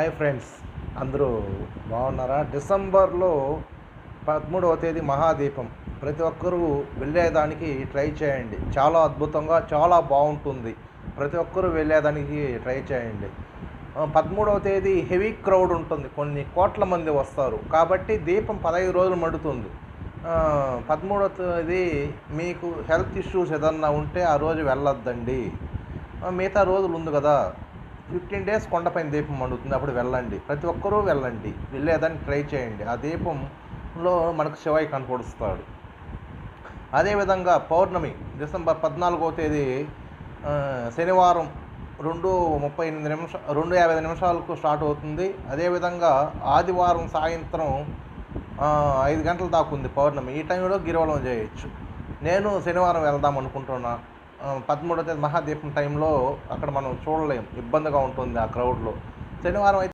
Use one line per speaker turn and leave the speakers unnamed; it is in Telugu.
హాయ్ ఫ్రెండ్స్, అందరూ బాగున్నారా? డిసెంబర్లో 13వ తేదీ మహాదీపం. ప్రతి ఒక్కరూ వెళ్ళేదానికి ట్రై చేయండి. చాలా అద్భుతంగా చాలా బాగుంటుంది. ప్రతి ఒక్కరూ వెళ్ళేదానికి ట్రై చేయండి. 13వ తేదీ హెవీ క్రౌడ్ ఉంటుంది, కొన్ని కోట్ల మంది వస్తారు కాబట్టి దీపం 15 రోజులు మడుతుంది. 13వ తేదీ మీకు హెల్త్ ఇష్యూస్ ఏదన్నా ఉంటే ఆ రోజు వెళ్ళొద్దండి. మిగతా రోజులు ఉంది కదా, 15 డేస్ కొండపైన దీపం మండుతుంది, అప్పుడు వెళ్ళండి. ప్రతి ఒక్కరూ వెళ్ళండి, వెళ్ళేదానికి ట్రై చేయండి. ఆ దీపంలో మనకు శివయ్య కనపడుస్తాడు. అదేవిధంగా పౌర్ణమి డిసెంబర్ 14వ తేదీ శనివారం 2:55 స్టార్ట్ అవుతుంది. అదేవిధంగా ఆదివారం సాయంత్రం 5 గంటల దాకా ఉంది పౌర్ణమి. ఈ టైంలో గిరివలం చేయొచ్చు. నేను శనివారం వెళ్దాం అనుకుంటున్నా. 13వ తేదీ మహాదీపం టైంలో అక్కడ మనం చూడలేం, ఇబ్బందిగా ఉంటుంది ఆ క్రౌడ్లో. శనివారం అయితే